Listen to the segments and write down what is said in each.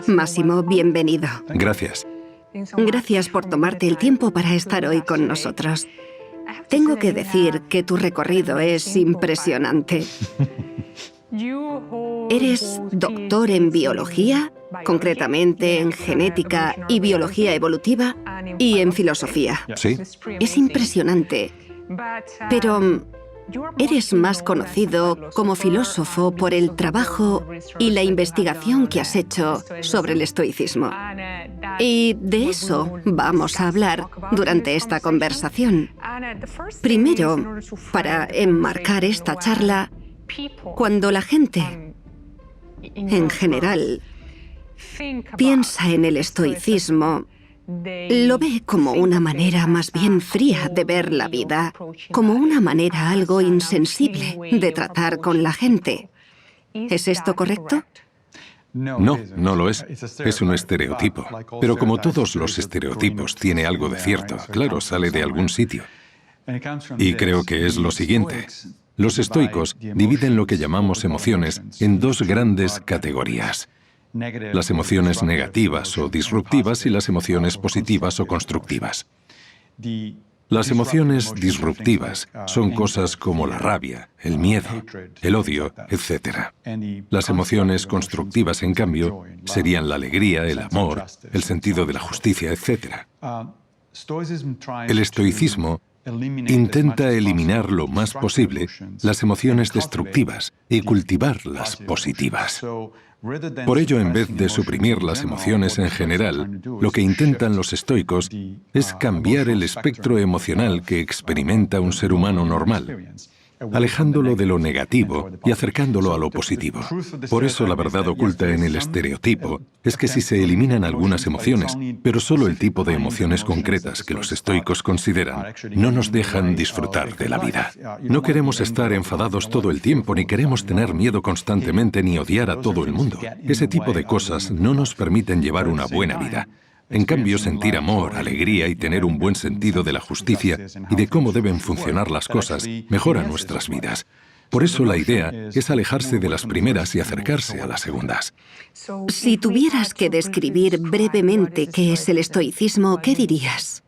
Máximo, bienvenido. Gracias. Gracias por tomarte el tiempo para estar hoy con nosotros. Tengo que decir que tu recorrido es impresionante. Eres doctor en biología, concretamente en genética y biología evolutiva, y en filosofía. Sí. Es impresionante, pero eres más conocido como filósofo por el trabajo y la investigación que has hecho sobre el estoicismo. Y de eso vamos a hablar durante esta conversación. Primero, para enmarcar esta charla, cuando la gente, en general, piensa en el estoicismo, lo ve como una manera más bien fría de ver la vida, como una manera algo insensible de tratar con la gente. ¿Es esto correcto? No, no lo es. Es un estereotipo. Pero como todos los estereotipos, tiene algo de cierto. Claro, sale de algún sitio. Y creo que es lo siguiente. Los estoicos dividen lo que llamamos emociones en dos grandes categorías: las emociones negativas o disruptivas y las emociones positivas o constructivas. Las emociones disruptivas son cosas como la rabia, el miedo, el odio, etc. Las emociones constructivas, en cambio, serían la alegría, el amor, el sentido de la justicia, etc. El estoicismo intenta eliminar lo más posible las emociones destructivas y cultivar las positivas. Por ello, en vez de suprimir las emociones en general, lo que intentan los estoicos es cambiar el espectro emocional que experimenta un ser humano normal, alejándolo de lo negativo y acercándolo a lo positivo. Por eso la verdad oculta en el estereotipo es que si se eliminan algunas emociones, pero solo el tipo de emociones concretas que los estoicos consideran, no nos dejan disfrutar de la vida. No queremos estar enfadados todo el tiempo, ni queremos tener miedo constantemente, ni odiar a todo el mundo. Ese tipo de cosas no nos permiten llevar una buena vida. En cambio, sentir amor, alegría y tener un buen sentido de la justicia y de cómo deben funcionar las cosas mejora nuestras vidas. Por eso la idea es alejarse de las primeras y acercarse a las segundas. Si tuvieras que describir brevemente qué es el estoicismo, ¿qué dirías?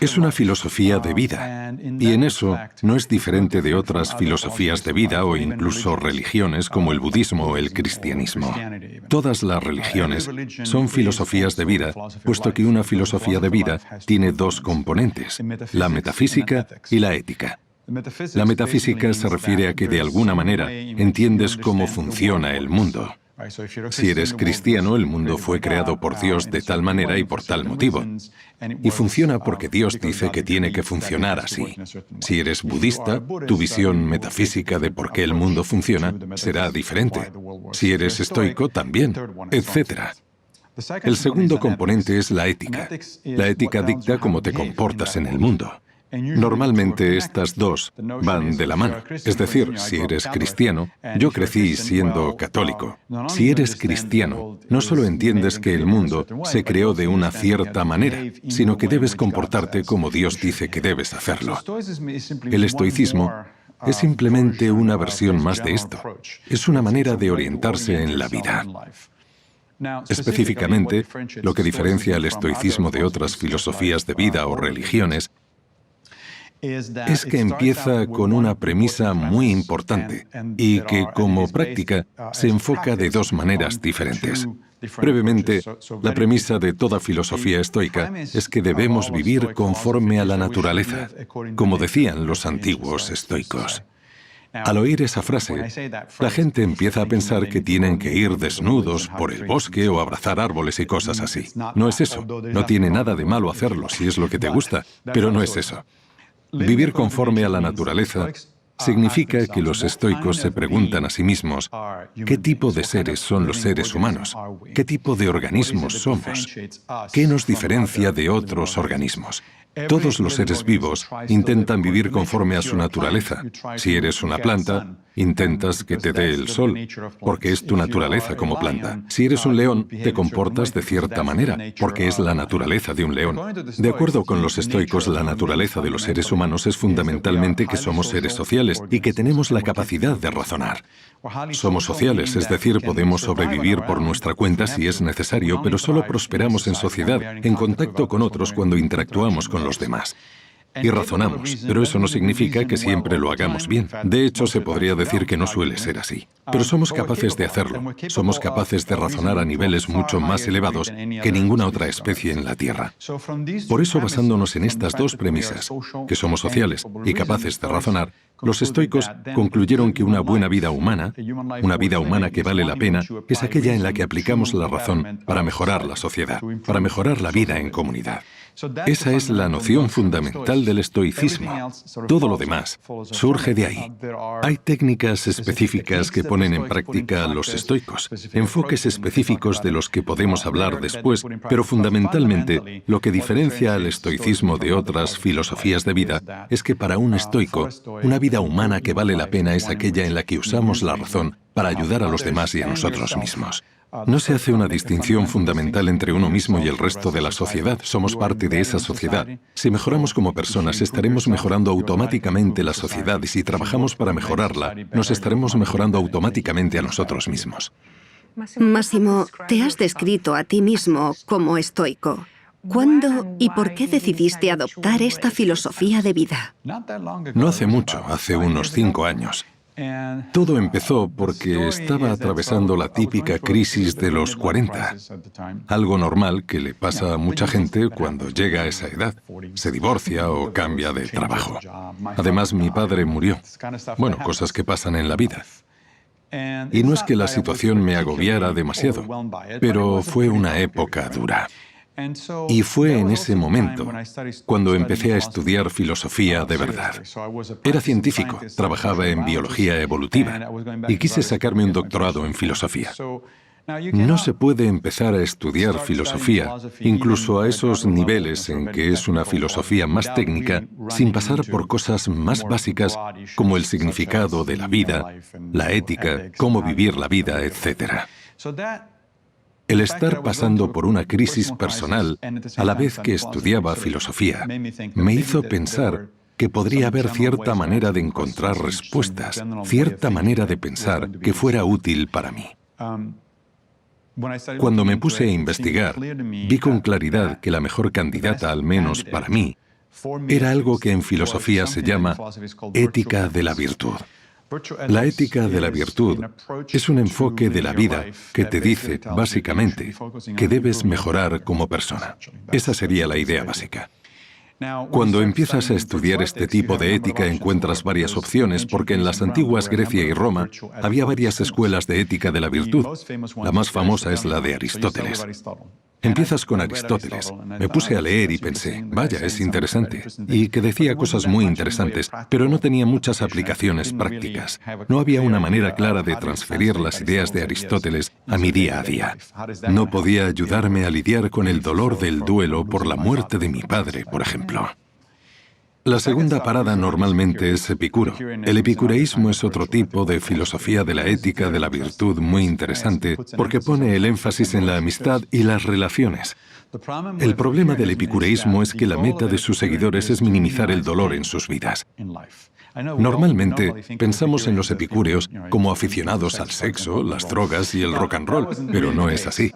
Es una filosofía de vida, y en eso no es diferente de otras filosofías de vida o incluso religiones como el budismo o el cristianismo. Todas las religiones son filosofías de vida, puesto que una filosofía de vida tiene dos componentes: la metafísica y la ética. La metafísica se refiere a que de alguna manera entiendes cómo funciona el mundo. Si eres cristiano, el mundo fue creado por Dios de tal manera y por tal motivo. Y funciona porque Dios dice que tiene que funcionar así. Si eres budista, tu visión metafísica de por qué el mundo funciona será diferente. Si eres estoico, también, etc. El segundo componente es la ética. La ética dicta cómo te comportas en el mundo. Normalmente estas dos van de la mano. Es decir, si eres cristiano, yo crecí siendo católico. Si eres cristiano, no solo entiendes que el mundo se creó de una cierta manera, sino que debes comportarte como Dios dice que debes hacerlo. El estoicismo es simplemente una versión más de esto. Es una manera de orientarse en la vida. Específicamente, lo que diferencia el estoicismo de otras filosofías de vida o religiones es que empieza con una premisa muy importante y que, como práctica, se enfoca de dos maneras diferentes. Brevemente, la premisa de toda filosofía estoica es que debemos vivir conforme a la naturaleza, como decían los antiguos estoicos. Al oír esa frase, la gente empieza a pensar que tienen que ir desnudos por el bosque o abrazar árboles y cosas así. No es eso. No tiene nada de malo hacerlo si es lo que te gusta, pero no es eso. Vivir conforme a la naturaleza significa que los estoicos se preguntan a sí mismos: ¿qué tipo de seres son los seres humanos? ¿Qué tipo de organismos somos? ¿Qué nos diferencia de otros organismos? Todos los seres vivos intentan vivir conforme a su naturaleza. Si eres una planta, Intentas que te dé el sol, porque es tu naturaleza como planta. Si eres un león, te comportas de cierta manera, porque es la naturaleza de un león. De acuerdo con los estoicos, la naturaleza de los seres humanos es fundamentalmente que somos seres sociales y que tenemos la capacidad de razonar. Somos sociales, es decir, podemos sobrevivir por nuestra cuenta si es necesario, pero solo prosperamos en sociedad, en contacto con otros cuando interactuamos con los demás. Y razonamos, pero eso no significa que siempre lo hagamos bien. De hecho, se podría decir que no suele ser así. Pero somos capaces de hacerlo. Somos capaces de razonar a niveles mucho más elevados que ninguna otra especie en la Tierra. Por eso, basándonos en estas dos premisas, que somos sociales y capaces de razonar, los estoicos concluyeron que una buena vida humana, una vida humana que vale la pena, es aquella en la que aplicamos la razón para mejorar la sociedad, para mejorar la vida en comunidad. Esa es la noción fundamental del estoicismo. Todo lo demás surge de ahí. Hay técnicas específicas que ponen en práctica los estoicos, enfoques específicos de los que podemos hablar después, pero fundamentalmente lo que diferencia al estoicismo de otras filosofías de vida es que para un estoico, una vida humana que vale la pena es aquella en la que usamos la razón para ayudar a los demás y a nosotros mismos. No se hace una distinción fundamental entre uno mismo y el resto de la sociedad. Somos parte de esa sociedad. Si mejoramos como personas, estaremos mejorando automáticamente la sociedad, y si trabajamos para mejorarla, nos estaremos mejorando automáticamente a nosotros mismos. Máximo, te has descrito a ti mismo como estoico. ¿Cuándo y por qué decidiste adoptar esta filosofía de vida? No hace mucho, hace unos 5 años. Todo empezó porque estaba atravesando la típica crisis de los 40, algo normal que le pasa a mucha gente cuando llega a esa edad, se divorcia o cambia de trabajo. Además, mi padre murió. Bueno, cosas que pasan en la vida. Y no es que la situación me agobiara demasiado, pero fue una época dura. Y fue en ese momento cuando empecé a estudiar filosofía de verdad. Era científico, trabajaba en biología evolutiva y quise sacarme un doctorado en filosofía. No se puede empezar a estudiar filosofía, incluso a esos niveles en que es una filosofía más técnica, sin pasar por cosas más básicas como el significado de la vida, la ética, cómo vivir la vida, etc. El estar pasando por una crisis personal a la vez que estudiaba filosofía me hizo pensar que podría haber cierta manera de encontrar respuestas, cierta manera de pensar que fuera útil para mí. Cuando me puse a investigar, vi con claridad que la mejor candidata, al menos para mí, era algo que en filosofía se llama ética de la virtud. La ética de la virtud es un enfoque de la vida que te dice, básicamente, que debes mejorar como persona. Esa sería la idea básica. Cuando empiezas a estudiar este tipo de ética encuentras varias opciones, porque en las antiguas Grecia y Roma había varias escuelas de ética de la virtud. La más famosa es la de Aristóteles. Empiezas con Aristóteles. Me puse a leer y pensé, vaya, es interesante. Y que decía cosas muy interesantes, pero no tenía muchas aplicaciones prácticas. No había una manera clara de transferir las ideas de Aristóteles a mi día a día. No podía ayudarme a lidiar con el dolor del duelo por la muerte de mi padre, por ejemplo. La segunda parada normalmente es Epicuro. El epicureísmo es otro tipo de filosofía de la ética de la virtud muy interesante porque pone el énfasis en la amistad y las relaciones. El problema del epicureísmo es que la meta de sus seguidores es minimizar el dolor en sus vidas. Normalmente pensamos en los epicúreos como aficionados al sexo, las drogas y el rock and roll, pero no es así.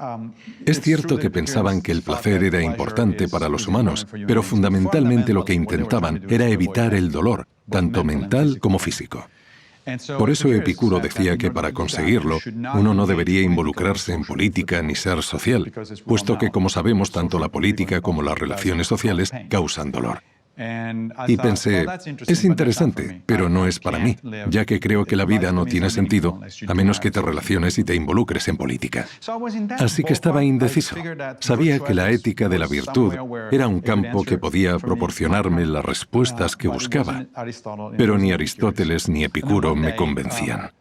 Es cierto que pensaban que el placer era importante para los humanos, pero fundamentalmente lo que intentaban era evitar el dolor, tanto mental como físico. Por eso Epicuro decía que para conseguirlo, uno no debería involucrarse en política ni ser social, puesto que, como sabemos, tanto la política como las relaciones sociales causan dolor. Y pensé, es interesante, pero no es para mí, ya que creo que la vida no tiene sentido a menos que te relaciones y te involucres en política. Así que estaba indeciso. Sabía que la ética de la virtud era un campo que podía proporcionarme las respuestas que buscaba, pero ni Aristóteles ni Epicuro me convencían.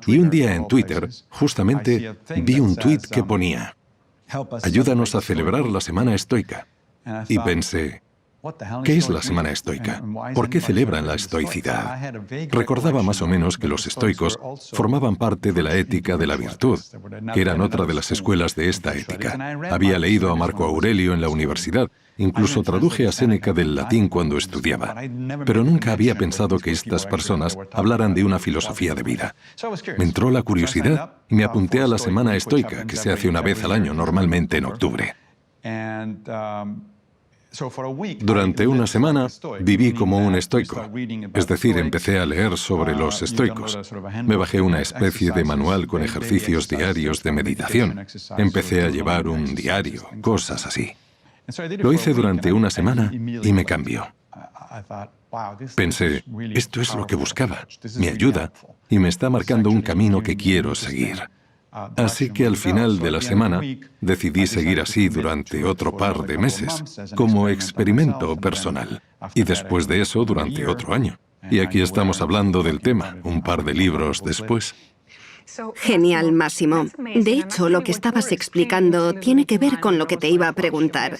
Y un día en Twitter, justamente, vi un tuit que ponía, ayúdanos a celebrar la semana estoica. Y pensé, ¿Qué es la Semana Estoica? ¿Por qué celebran la estoicidad? Recordaba más o menos que los estoicos formaban parte de la ética de la virtud, que eran otra de las escuelas de esta ética. Había leído a Marco Aurelio en la universidad, incluso traduje a Séneca del latín cuando estudiaba, pero nunca había pensado que estas personas hablaran de una filosofía de vida. Me entró la curiosidad y me apunté a la Semana Estoica, que se hace una vez al año, normalmente en octubre. Durante una semana viví como un estoico, es decir, empecé a leer sobre los estoicos. Me bajé una especie de manual con ejercicios diarios de meditación. Empecé a llevar un diario, cosas así. Lo hice durante una semana y me cambió. Pensé, esto es lo que buscaba, me ayuda y me está marcando un camino que quiero seguir. Así que al final de la semana decidí seguir así durante otro par de meses, como experimento personal, y después de eso durante otro año. Y aquí estamos hablando del tema, un par de libros después. Genial, Máximo. De hecho, lo que estabas explicando tiene que ver con lo que te iba a preguntar.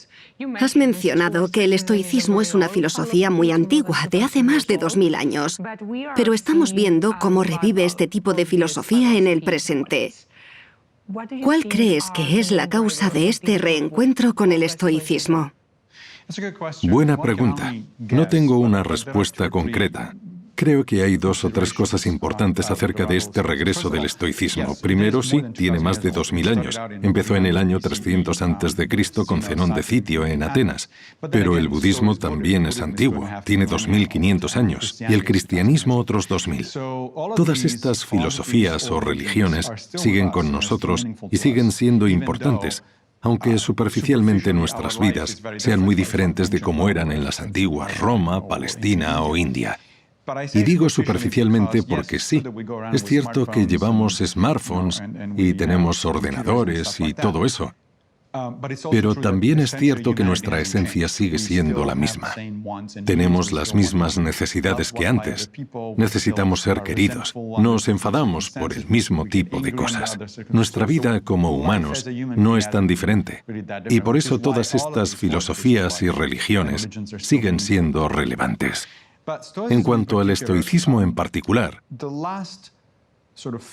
Has mencionado que el estoicismo es una filosofía muy antigua, de hace más de 2000 años. Pero estamos viendo cómo revive este tipo de filosofía en el presente. ¿Cuál crees que es la causa de este reencuentro con el estoicismo? Buena pregunta. No tengo una respuesta concreta. Creo que hay 2 o 3 cosas importantes acerca de este regreso del estoicismo. Primero, sí, tiene más de 2000 años. Empezó en el año 300 a.C. con Zenón de Citio en Atenas. Pero el budismo también es antiguo, tiene 2500 años, y el cristianismo otros 2000. Todas estas filosofías o religiones siguen con nosotros y siguen siendo importantes, aunque superficialmente nuestras vidas sean muy diferentes de como eran en las antiguas Roma, Palestina o India. Y digo superficialmente porque sí, es cierto que llevamos smartphones y tenemos ordenadores y todo eso, pero también es cierto que nuestra esencia sigue siendo la misma. Tenemos las mismas necesidades que antes. Necesitamos ser queridos. Nos enfadamos por el mismo tipo de cosas. Nuestra vida como humanos no es tan diferente. Y por eso todas estas filosofías y religiones siguen siendo relevantes. En cuanto al estoicismo en particular,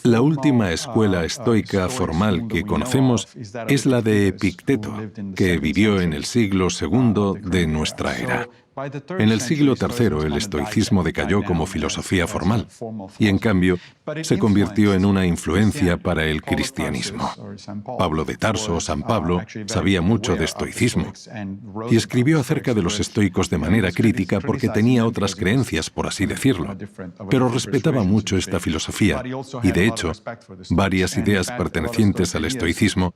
la última escuela estoica formal que conocemos es la de Epicteto, que vivió en el siglo II de nuestra era. En el siglo III el estoicismo decayó como filosofía formal y, en cambio, se convirtió en una influencia para el cristianismo. Pablo de Tarso, San Pablo, sabía mucho de estoicismo y escribió acerca de los estoicos de manera crítica porque tenía otras creencias, por así decirlo, pero respetaba mucho esta filosofía y, de hecho, varias ideas pertenecientes al estoicismo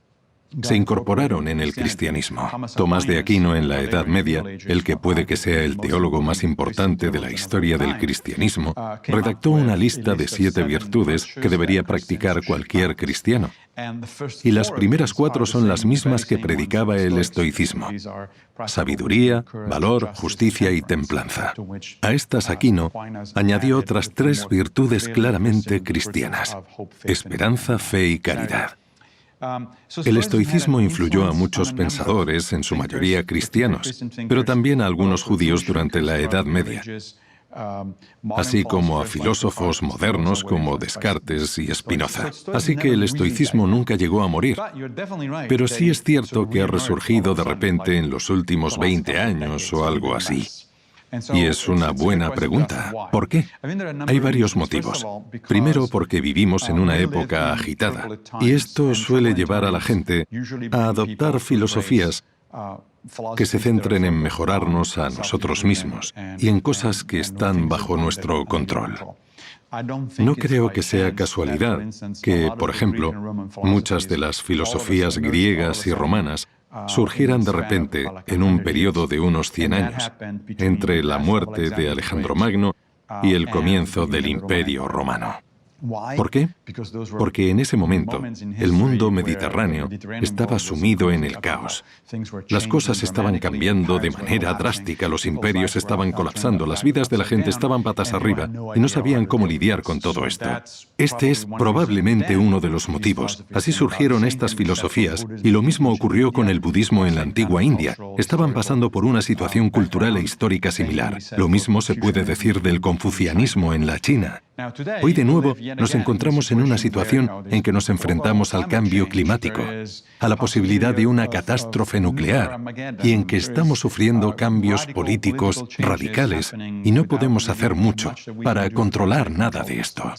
se incorporaron en el cristianismo. Tomás de Aquino, en la Edad Media, el que puede que sea el teólogo más importante de la historia del cristianismo, redactó una lista de 7 virtudes que debería practicar cualquier cristiano. Y las primeras 4 son las mismas que predicaba el estoicismo: sabiduría, valor, justicia y templanza. A estas Aquino añadió otras 3 virtudes claramente cristianas: esperanza, fe y caridad. El estoicismo influyó a muchos pensadores, en su mayoría cristianos, pero también a algunos judíos durante la Edad Media, así como a filósofos modernos como Descartes y Spinoza. Así que el estoicismo nunca llegó a morir, pero sí es cierto que ha resurgido de repente en los últimos 20 años o algo así. Y es una buena pregunta. ¿Por qué? Hay varios motivos. Primero, porque vivimos en una época agitada, y esto suele llevar a la gente a adoptar filosofías que se centren en mejorarnos a nosotros mismos y en cosas que están bajo nuestro control. No creo que sea casualidad que, por ejemplo, muchas de las filosofías griegas y romanas surgieran de repente en un periodo de unos 100 años, entre la muerte de Alejandro Magno y el comienzo del Imperio Romano. ¿Por qué? Porque en ese momento el mundo mediterráneo estaba sumido en el caos. Las cosas estaban cambiando de manera drástica, los imperios estaban colapsando, las vidas de la gente estaban patas arriba y no sabían cómo lidiar con todo esto. Este es probablemente uno de los motivos. Así surgieron estas filosofías y lo mismo ocurrió con el budismo en la antigua India. Estaban pasando por una situación cultural e histórica similar. Lo mismo se puede decir del confucianismo en la China. Hoy de nuevo nos encontramos en una situación en que nos enfrentamos al cambio climático, a la posibilidad de una catástrofe nuclear y en que estamos sufriendo cambios políticos radicales y no podemos hacer mucho para controlar nada de esto.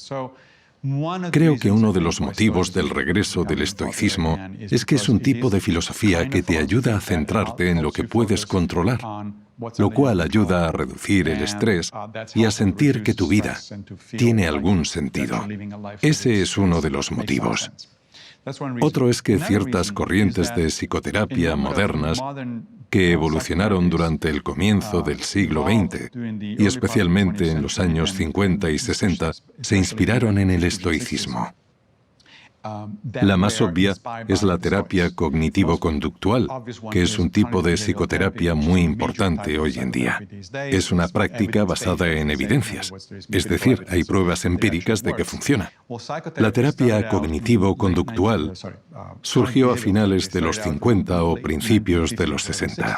Creo que uno de los motivos del regreso del estoicismo es que es un tipo de filosofía que te ayuda a centrarte en lo que puedes controlar, lo cual ayuda a reducir el estrés y a sentir que tu vida tiene algún sentido. Ese es uno de los motivos. Otro es que ciertas corrientes de psicoterapia modernas que evolucionaron durante el comienzo del siglo XX y especialmente en los años 50 y 60 se inspiraron en el estoicismo. La más obvia es la terapia cognitivo-conductual, que es un tipo de psicoterapia muy importante hoy en día. Es una práctica basada en evidencias, es decir, hay pruebas empíricas de que funciona. La terapia cognitivo-conductual surgió a finales de los 50 o principios de los 60.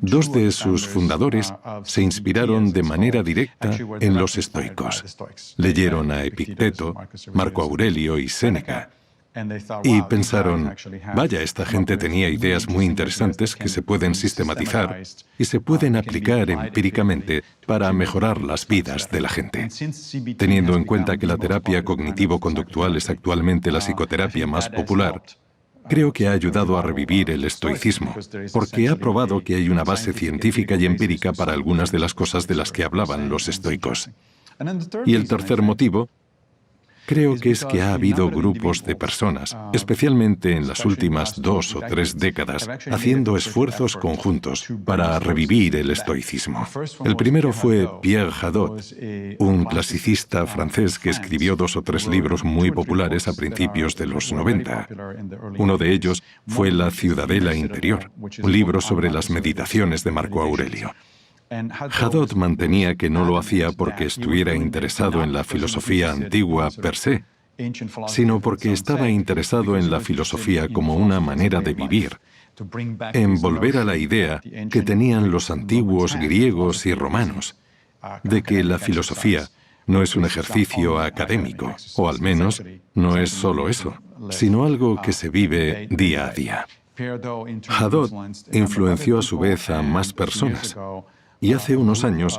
Dos de sus fundadores se inspiraron de manera directa en los estoicos. Leyeron a Epicteto, Marco Aurelio y Séneca y pensaron, vaya, esta gente tenía ideas muy interesantes que se pueden sistematizar y se pueden aplicar empíricamente para mejorar las vidas de la gente. Teniendo en cuenta que la terapia cognitivo-conductual es actualmente la psicoterapia más popular, creo que ha ayudado a revivir el estoicismo, porque ha probado que hay una base científica y empírica para algunas de las cosas de las que hablaban los estoicos. Y el tercer motivo, creo que es que ha habido grupos de personas, especialmente en las últimas 2 o 3 décadas, haciendo esfuerzos conjuntos para revivir el estoicismo. El primero fue Pierre Hadot, un clasicista francés que escribió 2 o 3 libros muy populares a principios de los 90. Uno de ellos fue La ciudadela interior, un libro sobre las meditaciones de Marco Aurelio. Hadot mantenía que no lo hacía porque estuviera interesado en la filosofía antigua per se, sino porque estaba interesado en la filosofía como una manera de vivir, en volver a la idea que tenían los antiguos griegos y romanos, de que la filosofía no es un ejercicio académico, o al menos no es solo eso, sino algo que se vive día a día. Hadot influenció a su vez a más personas. Y hace unos años,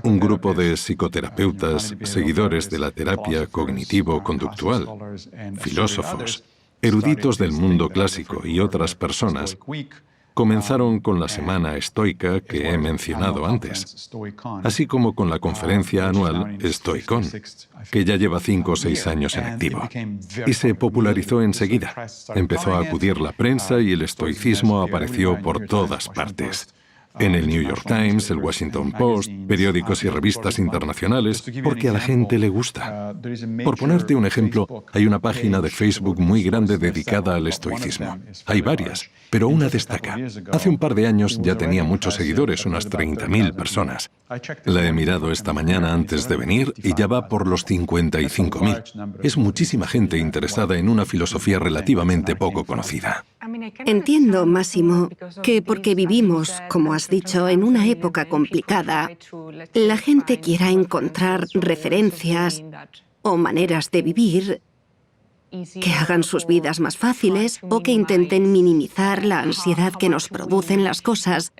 un grupo de psicoterapeutas, seguidores de la terapia cognitivo-conductual, filósofos, eruditos del mundo clásico y otras personas, comenzaron con la semana estoica que he mencionado antes, así como con la conferencia anual Stoicon, que ya lleva 5 o 6 años en activo. Y se popularizó enseguida. Empezó a acudir la prensa y el estoicismo apareció por todas partes. En el New York Times, el Washington Post, periódicos y revistas internacionales, porque a la gente le gusta. Por ponerte un ejemplo, hay una página de Facebook muy grande dedicada al estoicismo. Hay varias, pero una destaca. Hace un par de años ya tenía muchos seguidores, unas 30.000 personas. La he mirado esta mañana antes de venir y ya va por los 55.000. Es muchísima gente interesada en una filosofía relativamente poco conocida. Entiendo, Máximo, que porque vivimos, como has dicho, en una época complicada, la gente quiera encontrar referencias o maneras de vivir que hagan sus vidas más fáciles o que intenten minimizar la ansiedad que nos producen las cosas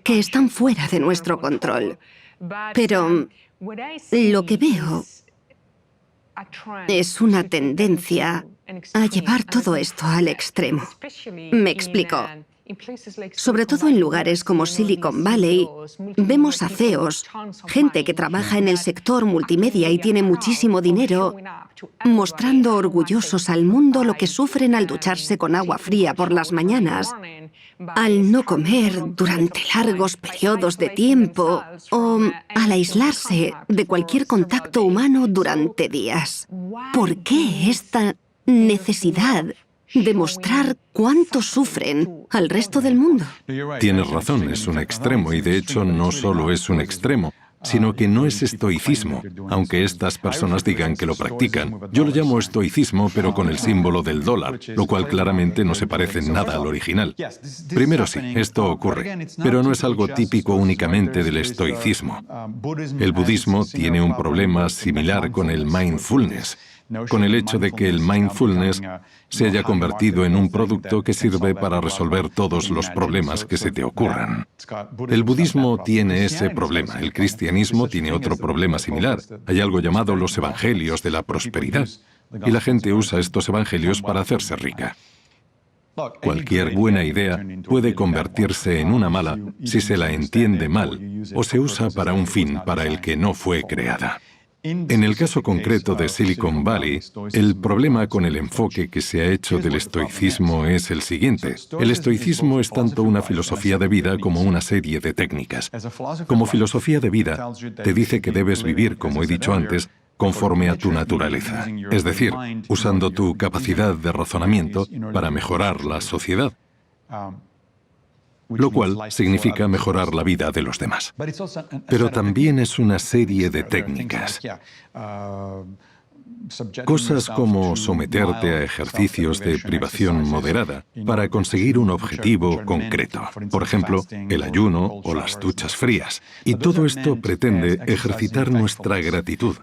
que están fuera de nuestro control. Pero lo que veo es una tendencia a llevar todo esto al extremo. Me explico. Sobre todo en lugares como Silicon Valley, vemos a CEOs, gente que trabaja en el sector multimedia y tiene muchísimo dinero, mostrando orgullosos al mundo lo que sufren al ducharse con agua fría por las mañanas, al no comer durante largos periodos de tiempo o al aislarse de cualquier contacto humano durante días. ¿Por qué esta necesidad de mostrar cuánto sufren al resto del mundo? Tienes razón, es un extremo y de hecho no solo es un extremo, sino que no es estoicismo, aunque estas personas digan que lo practican. Yo lo llamo estoicismo, pero con el símbolo del dólar, lo cual claramente no se parece en nada al original. Primero sí, esto ocurre, pero no es algo típico únicamente del estoicismo. El budismo tiene un problema similar con el mindfulness, con el hecho de que el mindfulness se haya convertido en un producto que sirve para resolver todos los problemas que se te ocurran. El budismo tiene ese problema, el cristianismo tiene otro problema similar. Hay algo llamado los evangelios de la prosperidad, y la gente usa estos evangelios para hacerse rica. Cualquier buena idea puede convertirse en una mala si se la entiende mal o se usa para un fin para el que no fue creada. En el caso concreto de Silicon Valley, el problema con el enfoque que se ha hecho del estoicismo es el siguiente. El estoicismo es tanto una filosofía de vida como una serie de técnicas. Como filosofía de vida, te dice que debes vivir, como he dicho antes, conforme a tu naturaleza, es decir, usando tu capacidad de razonamiento para mejorar la sociedad, lo cual significa mejorar la vida de los demás. Pero también es una serie de técnicas. Cosas como someterte a ejercicios de privación moderada para conseguir un objetivo concreto. Por ejemplo, el ayuno o las duchas frías. Y todo esto pretende ejercitar nuestra gratitud.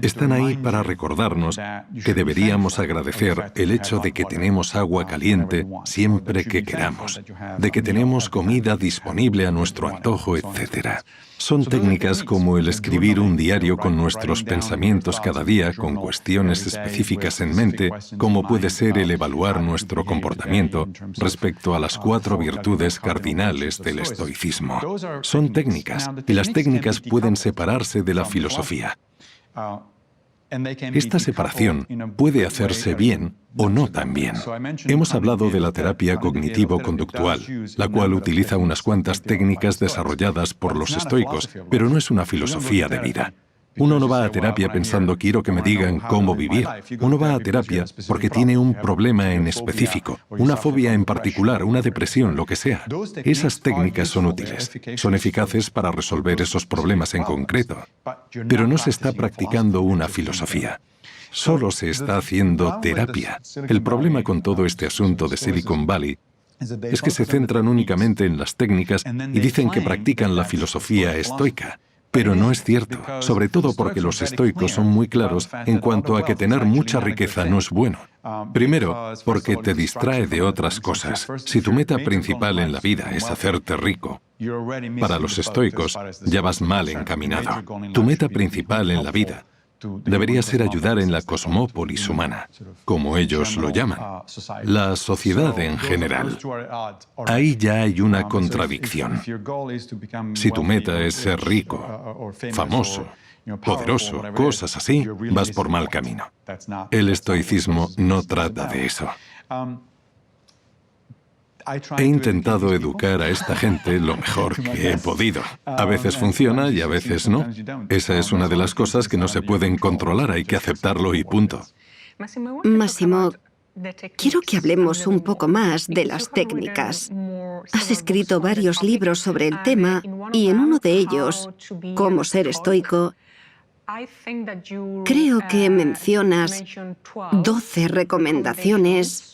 Están ahí para recordarnos que deberíamos agradecer el hecho de que tenemos agua caliente siempre que queramos, de que tenemos comida disponible a nuestro antojo, etc. Son técnicas como el escribir un diario con nuestros pensamientos cada día con cuestiones específicas en mente, como puede ser el evaluar nuestro comportamiento respecto a las 4 virtudes cardinales del estoicismo. Son técnicas, y las técnicas pueden separarse de la filosofía. Esta separación puede hacerse bien o no tan bien. Hemos hablado de la terapia cognitivo-conductual, la cual utiliza unas cuantas técnicas desarrolladas por los estoicos, pero no es una filosofía de vida. Uno no va a terapia pensando quiero que me digan cómo vivir. Uno va a terapia porque tiene un problema en específico, una fobia en particular, una depresión, lo que sea. Esas técnicas son útiles, son eficaces para resolver esos problemas en concreto, pero no se está practicando una filosofía. Solo se está haciendo terapia. El problema con todo este asunto de Silicon Valley es que se centran únicamente en las técnicas y dicen que practican la filosofía estoica. Pero no es cierto, sobre todo porque los estoicos son muy claros en cuanto a que tener mucha riqueza no es bueno. Primero, porque te distrae de otras cosas. Si tu meta principal en la vida es hacerte rico, para los estoicos ya vas mal encaminado. Tu meta principal en la vida debería ser ayudar en la cosmópolis humana, como ellos lo llaman, la sociedad en general. Ahí ya hay una contradicción. Si tu meta es ser rico, famoso, poderoso, cosas así, vas por mal camino. El estoicismo no trata de eso. He intentado educar a esta gente lo mejor que he podido. A veces funciona y a veces no. Esa es una de las cosas que no se pueden controlar, hay que aceptarlo y punto. Máximo, quiero que hablemos un poco más de las técnicas. Has escrito varios libros sobre el tema y en uno de ellos, Cómo ser estoico, creo que mencionas 12 recomendaciones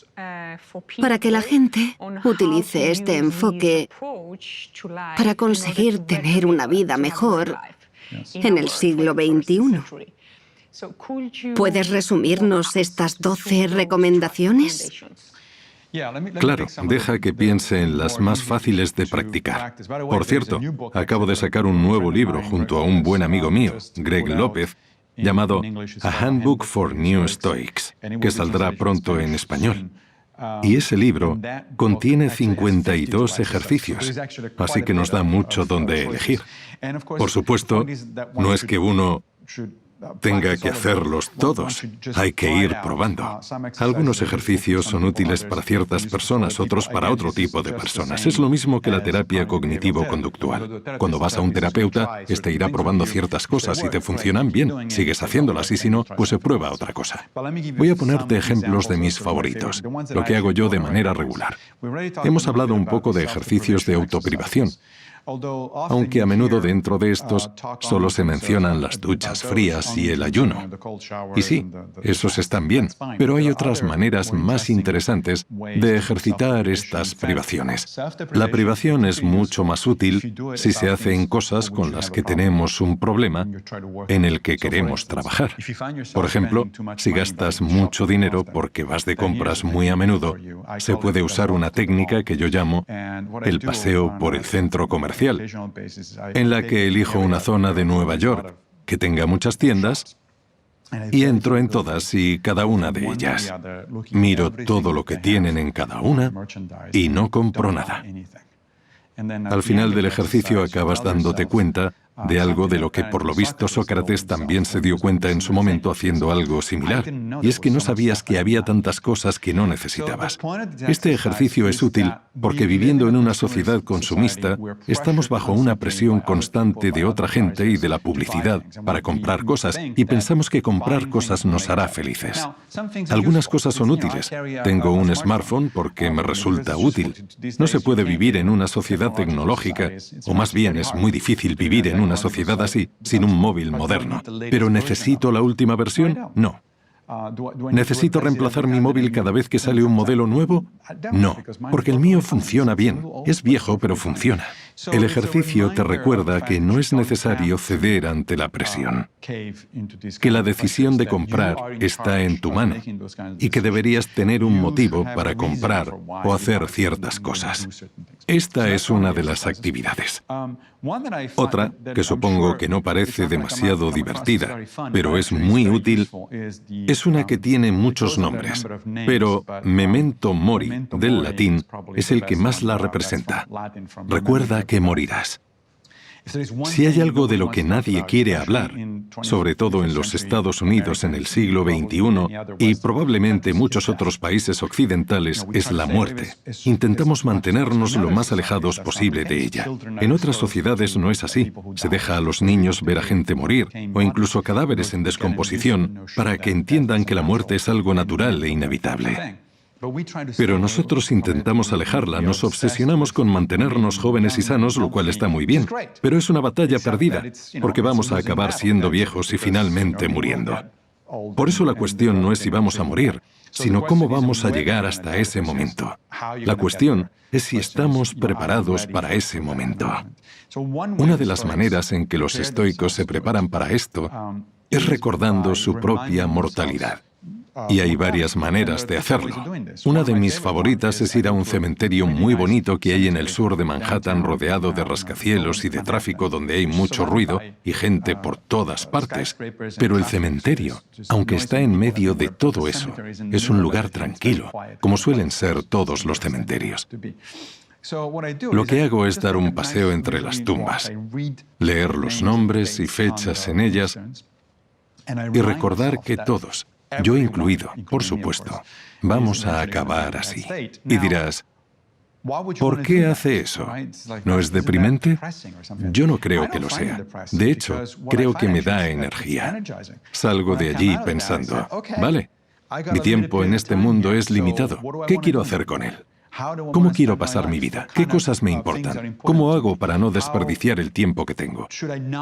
para que la gente utilice este enfoque para conseguir tener una vida mejor en el siglo XXI. ¿Puedes resumirnos estas 12 recomendaciones? Claro, deja que piense en las más fáciles de practicar. Por cierto, acabo de sacar un nuevo libro junto a un buen amigo mío, Greg López, llamado A Handbook for New Stoics, que saldrá pronto en español. Y ese libro contiene 52 ejercicios, así que nos da mucho donde elegir. Por supuesto, no es que uno tenga que hacerlos todos, hay que ir probando. Algunos ejercicios son útiles para ciertas personas, otros para otro tipo de personas. Es lo mismo que la terapia cognitivo-conductual. Cuando vas a un terapeuta, este irá probando ciertas cosas. Si te funcionan, bien, sigues haciéndolas, y si no, pues se prueba otra cosa. Voy a ponerte ejemplos de mis favoritos, lo que hago yo de manera regular. Hemos hablado un poco de ejercicios de autoprivación, aunque a menudo dentro de estos solo se mencionan las duchas frías y el ayuno. Y sí, esos están bien, pero hay otras maneras más interesantes de ejercitar estas privaciones. La privación es mucho más útil si se hace en cosas con las que tenemos un problema en el que queremos trabajar. Por ejemplo, si gastas mucho dinero porque vas de compras muy a menudo, se puede usar una técnica que yo llamo el paseo por el centro comercial, en la que elijo una zona de Nueva York que tenga muchas tiendas y entro en todas y cada una de ellas. Miro todo lo que tienen en cada una y no compro nada. Al final del ejercicio acabas dándote cuenta de algo de lo que por lo visto Sócrates también se dio cuenta en su momento haciendo algo similar, y es que no sabías que había tantas cosas que no necesitabas. Este ejercicio es útil porque viviendo en una sociedad consumista, estamos bajo una presión constante de otra gente y de la publicidad para comprar cosas, y pensamos que comprar cosas nos hará felices. Algunas cosas son útiles. Tengo un smartphone porque me resulta útil. No se puede vivir en una sociedad tecnológica, o más bien es muy difícil vivir en una sociedad así, sin un móvil moderno. ¿Pero necesito la última versión? No. ¿Necesito reemplazar mi móvil cada vez que sale un modelo nuevo? No, porque el mío funciona bien. Es viejo, pero funciona. El ejercicio te recuerda que no es necesario ceder ante la presión, que la decisión de comprar está en tu mano y que deberías tener un motivo para comprar o hacer ciertas cosas. Esta es una de las actividades. Otra, que supongo que no parece demasiado divertida, pero es muy útil, es una que tiene muchos nombres, pero memento mori, del latín, es el que más la representa. Recuerda que morirás. Si hay algo de lo que nadie quiere hablar, sobre todo en los Estados Unidos en el siglo XXI y probablemente muchos otros países occidentales, es la muerte. Intentamos mantenernos lo más alejados posible de ella. En otras sociedades no es así. Se deja a los niños ver a gente morir o incluso cadáveres en descomposición para que entiendan que la muerte es algo natural e inevitable. Pero nosotros intentamos alejarla, nos obsesionamos con mantenernos jóvenes y sanos, lo cual está muy bien, pero es una batalla perdida, porque vamos a acabar siendo viejos y finalmente muriendo. Por eso la cuestión no es si vamos a morir, sino cómo vamos a llegar hasta ese momento. La cuestión es si estamos preparados para ese momento. Una de las maneras en que los estoicos se preparan para esto es recordando su propia mortalidad. Y hay varias maneras de hacerlo. Una de mis favoritas es ir a un cementerio muy bonito que hay en el sur de Manhattan, rodeado de rascacielos y de tráfico, donde hay mucho ruido y gente por todas partes. Pero el cementerio, aunque está en medio de todo eso, es un lugar tranquilo, como suelen ser todos los cementerios. Lo que hago es dar un paseo entre las tumbas, leer los nombres y fechas en ellas y recordar que todos, yo incluido, por supuesto, vamos a acabar así. Y dirás, ¿por qué hace eso? ¿No es deprimente? Yo no creo que lo sea. De hecho, creo que me da energía. Salgo de allí pensando, vale, mi tiempo en este mundo es limitado. ¿Qué quiero hacer con él? ¿Cómo quiero pasar mi vida? ¿Qué cosas me importan? ¿Cómo hago para no desperdiciar el tiempo que tengo?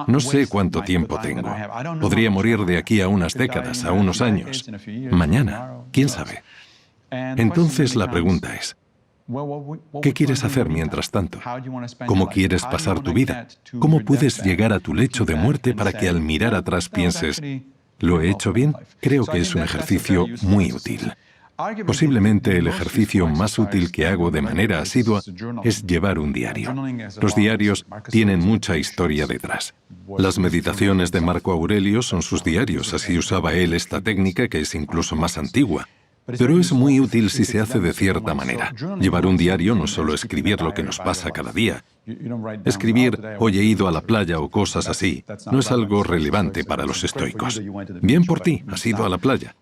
No sé cuánto tiempo tengo. Podría morir de aquí a unas décadas, a unos años. Mañana, ¿quién sabe? Entonces la pregunta es, ¿qué quieres hacer mientras tanto? ¿Cómo quieres pasar tu vida? ¿Cómo puedes llegar a tu lecho de muerte para que al mirar atrás pienses, ¿lo he hecho bien? Creo que es un ejercicio muy útil. Posiblemente el ejercicio más útil que hago de manera asidua es llevar un diario. Los diarios tienen mucha historia detrás. Las meditaciones de Marco Aurelio son sus diarios, así usaba él esta técnica que es incluso más antigua. Pero es muy útil si se hace de cierta manera. Llevar un diario no solo escribir lo que nos pasa cada día. Escribir, hoy he ido a la playa o cosas así, no es algo relevante para los estoicos. Bien por ti, has ido a la playa.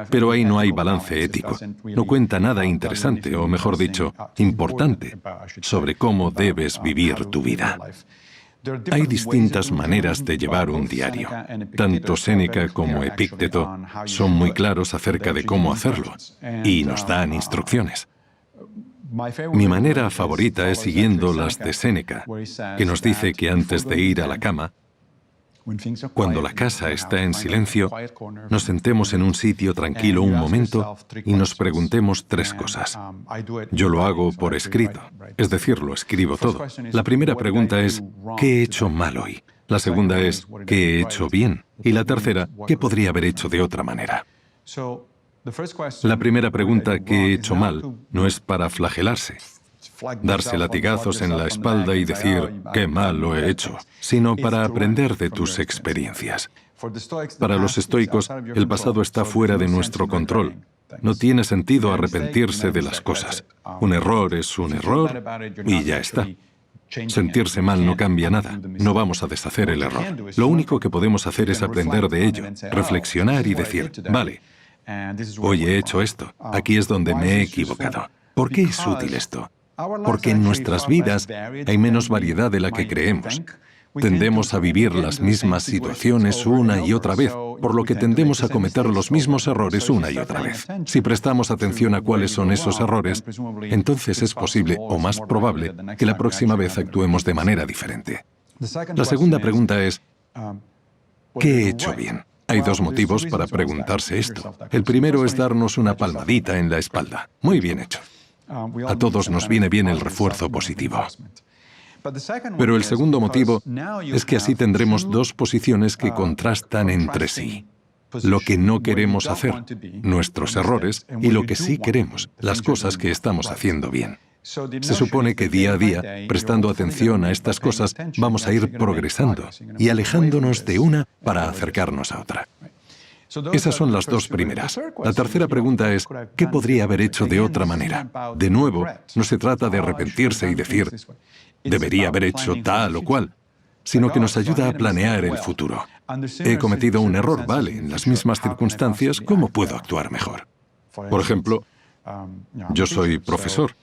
Pero ahí no hay balance ético. No cuenta nada interesante, o mejor dicho, importante, sobre cómo debes vivir tu vida. Hay distintas maneras de llevar un diario. Tanto Séneca como Epícteto son muy claros acerca de cómo hacerlo y nos dan instrucciones. Mi manera favorita es siguiendo las de Séneca, que nos dice que antes de ir a la cama, cuando la casa está en silencio, nos sentemos en un sitio tranquilo un momento y nos preguntemos 3 cosas. Yo lo hago por escrito, es decir, lo escribo todo. La primera pregunta es, ¿qué he hecho mal hoy? La segunda es, ¿qué he hecho bien? Y la tercera, ¿qué podría haber hecho de otra manera? La primera pregunta, ¿qué he hecho mal?, no es para flagelarse, darse latigazos en la espalda y decir, qué mal lo he hecho, sino para aprender de tus experiencias. Para los estoicos, el pasado está fuera de nuestro control. No tiene sentido arrepentirse de las cosas. Un error es un error y ya está. Sentirse mal no cambia nada. No vamos a deshacer el error. Lo único que podemos hacer es aprender de ello, reflexionar y decir, vale, hoy he hecho esto, aquí es donde me he equivocado. ¿Por qué es útil esto? Porque en nuestras vidas hay menos variedad de la que creemos. Tendemos a vivir las mismas situaciones una y otra vez, por lo que tendemos a cometer los mismos errores una y otra vez. Si prestamos atención a cuáles son esos errores, entonces es posible o más probable que la próxima vez actuemos de manera diferente. La segunda pregunta es, ¿qué he hecho bien? Hay 2 motivos para preguntarse esto. El primero es darnos una palmadita en la espalda. Muy bien hecho. A todos nos viene bien el refuerzo positivo. Pero el segundo motivo es que así tendremos 2 posiciones que contrastan entre sí. Lo que no queremos hacer, nuestros errores, y lo que sí queremos, las cosas que estamos haciendo bien. Se supone que día a día, prestando atención a estas cosas, vamos a ir progresando y alejándonos de una para acercarnos a otra. Esas son las 2 primeras. La tercera pregunta es, ¿qué podría haber hecho de otra manera? De nuevo, no se trata de arrepentirse y decir, debería haber hecho tal o cual, sino que nos ayuda a planear el futuro. He cometido un error, vale, en las mismas circunstancias, ¿cómo puedo actuar mejor? Por ejemplo, yo soy profesor.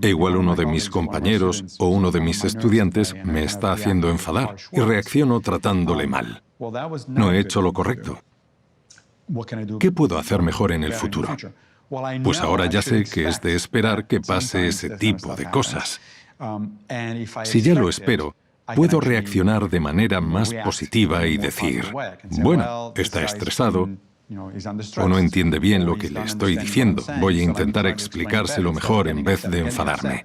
E igual uno de mis compañeros o uno de mis estudiantes me está haciendo enfadar y reacciono tratándole mal. No he hecho lo correcto. ¿Qué puedo hacer mejor en el futuro? Pues ahora ya sé que es de esperar que pase ese tipo de cosas. Si ya lo espero, puedo reaccionar de manera más positiva y decir, bueno, está estresado, o no entiende bien lo que le estoy diciendo, voy a intentar explicárselo mejor en vez de enfadarme.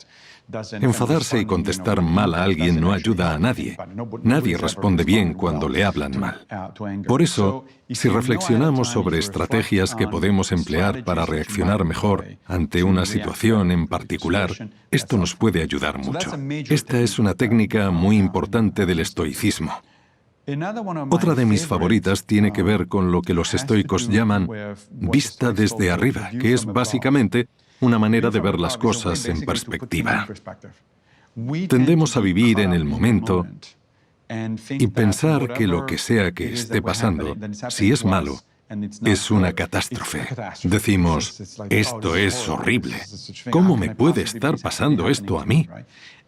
Enfadarse y contestar mal a alguien no ayuda a nadie. Nadie responde bien cuando le hablan mal. Por eso, si reflexionamos sobre estrategias que podemos emplear para reaccionar mejor ante una situación en particular, esto nos puede ayudar mucho. Esta es una técnica muy importante del estoicismo. Otra de mis favoritas tiene que ver con lo que los estoicos llaman vista desde arriba, que es básicamente una manera de ver las cosas en perspectiva. Tendemos a vivir en el momento y pensar que lo que sea que esté pasando, si es malo, es una catástrofe. Decimos, esto es horrible. ¿Cómo me puede estar pasando esto a mí?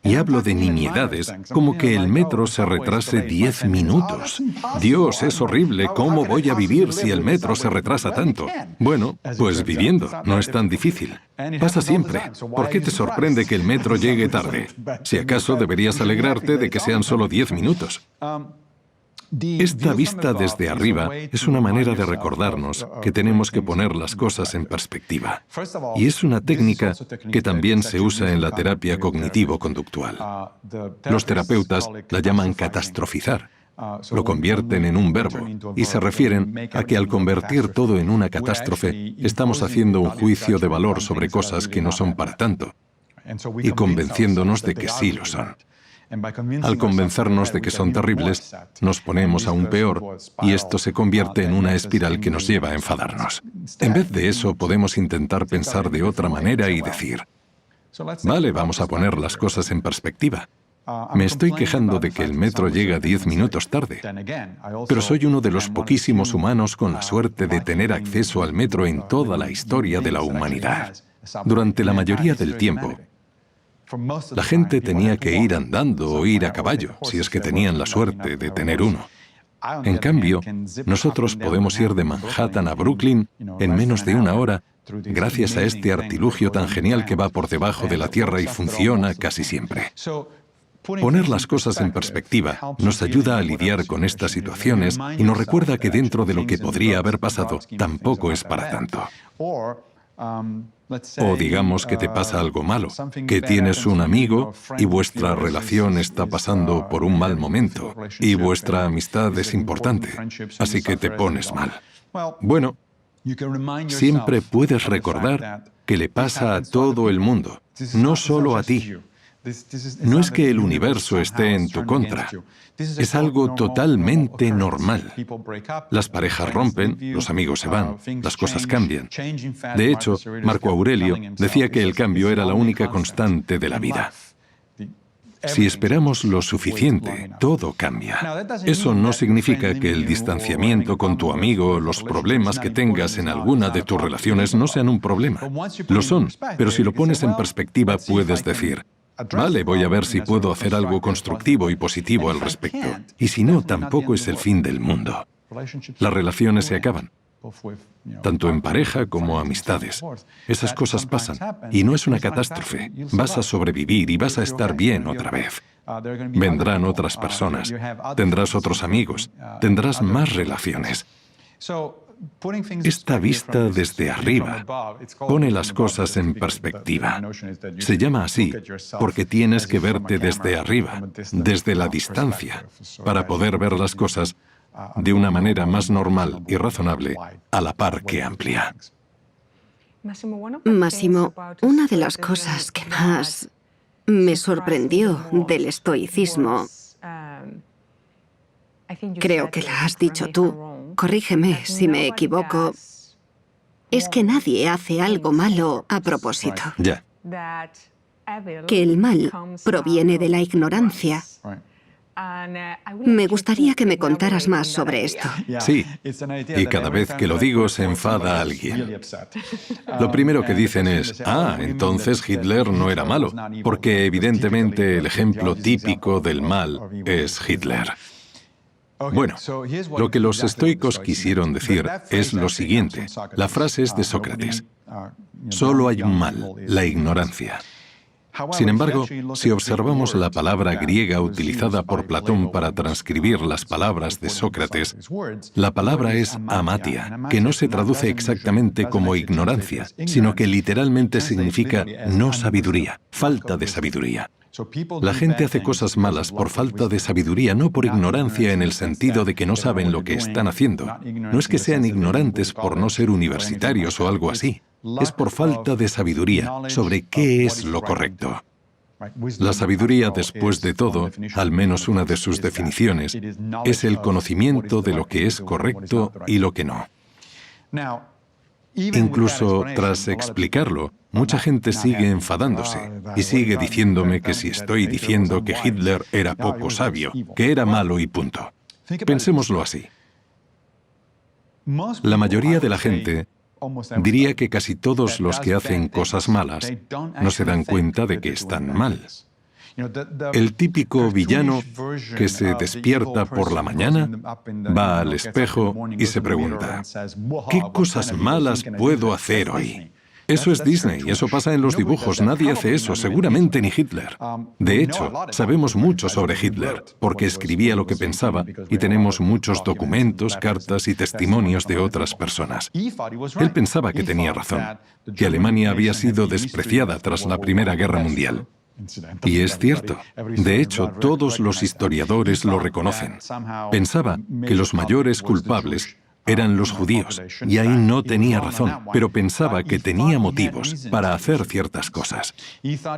Y hablo de nimiedades, como que el metro se retrase 10 minutos. Dios, es horrible, ¿cómo voy a vivir si el metro se retrasa tanto? Bueno, pues viviendo, no es tan difícil. Pasa siempre. ¿Por qué te sorprende que el metro llegue tarde? Si acaso deberías alegrarte de que sean solo 10 minutos. Esta vista desde arriba es una manera de recordarnos que tenemos que poner las cosas en perspectiva. Y es una técnica que también se usa en la terapia cognitivo-conductual. Los terapeutas la llaman catastrofizar. Lo convierten en un verbo y se refieren a que al convertir todo en una catástrofe, estamos haciendo un juicio de valor sobre cosas que no son para tanto y convenciéndonos de que sí lo son. Al convencernos de que son terribles, nos ponemos aún peor y esto se convierte en una espiral que nos lleva a enfadarnos. En vez de eso, podemos intentar pensar de otra manera y decir, vale, vamos a poner las cosas en perspectiva. Me estoy quejando de que el metro llega 10 minutos tarde, pero soy uno de los poquísimos humanos con la suerte de tener acceso al metro en toda la historia de la humanidad. Durante la mayoría del tiempo, la gente tenía que ir andando o ir a caballo, si es que tenían la suerte de tener uno. En cambio, nosotros podemos ir de Manhattan a Brooklyn en menos de una hora gracias a este artilugio tan genial que va por debajo de la tierra y funciona casi siempre. Poner las cosas en perspectiva nos ayuda a lidiar con estas situaciones y nos recuerda que dentro de lo que podría haber pasado, tampoco es para tanto. O digamos que te pasa algo malo, que tienes un amigo y vuestra relación está pasando por un mal momento y vuestra amistad es importante, así que te pones mal. Bueno, siempre puedes recordar que le pasa a todo el mundo, no solo a ti. No es que el universo esté en tu contra, es algo totalmente normal. Las parejas rompen, los amigos se van, las cosas cambian. De hecho, Marco Aurelio decía que el cambio era la única constante de la vida. Si esperamos lo suficiente, todo cambia. Eso no significa que el distanciamiento con tu amigo o los problemas que tengas en alguna de tus relaciones no sean un problema. Lo son, pero si lo pones en perspectiva puedes decir, vale, voy a ver si puedo hacer algo constructivo y positivo al respecto. Y si no, tampoco es el fin del mundo. Las relaciones se acaban, tanto en pareja como amistades. Esas cosas pasan, y no es una catástrofe. Vas a sobrevivir y vas a estar bien otra vez. Vendrán otras personas, tendrás otros amigos, tendrás más relaciones. Esta vista desde arriba pone las cosas en perspectiva. Se llama así porque tienes que verte desde arriba, desde la distancia, para poder ver las cosas de una manera más normal y razonable, a la par que amplia. Massimo, una de las cosas que más me sorprendió del estoicismo, creo que la has dicho tú, corrígeme si me equivoco, es que nadie hace algo malo a propósito. Ya. Que el mal proviene de la ignorancia. Me gustaría que me contaras más sobre esto. Sí, y cada vez que lo digo se enfada alguien. Lo primero que dicen es, entonces Hitler no era malo, porque evidentemente el ejemplo típico del mal es Hitler. Bueno, lo que los estoicos quisieron decir es lo siguiente. La frase es de Sócrates. Solo hay un mal, la ignorancia. Sin embargo, si observamos la palabra griega utilizada por Platón para transcribir las palabras de Sócrates, la palabra es amatia, que no se traduce exactamente como ignorancia, sino que literalmente significa no sabiduría, falta de sabiduría. La gente hace cosas malas por falta de sabiduría, no por ignorancia en el sentido de que no saben lo que están haciendo. No es que sean ignorantes por no ser universitarios o algo así. Es por falta de sabiduría sobre qué es lo correcto. La sabiduría, después de todo, al menos una de sus definiciones, es el conocimiento de lo que es correcto y lo que no. Incluso tras explicarlo, mucha gente sigue enfadándose y sigue diciéndome que si estoy diciendo que Hitler era poco sabio, que era malo y punto. Pensémoslo así. La mayoría de la gente diría que casi todos los que hacen cosas malas no se dan cuenta de que están mal. El típico villano que se despierta por la mañana, va al espejo y se pregunta, ¿qué cosas malas puedo hacer hoy? Eso es Disney, eso pasa en los dibujos, nadie hace eso, seguramente ni Hitler. De hecho, sabemos mucho sobre Hitler, porque escribía lo que pensaba y tenemos muchos documentos, cartas y testimonios de otras personas. Él pensaba que tenía razón, que Alemania había sido despreciada tras la Primera Guerra Mundial. Y es cierto. De hecho, todos los historiadores lo reconocen. Pensaba que los mayores culpables eran los judíos, y ahí no tenía razón, pero pensaba que tenía motivos para hacer ciertas cosas.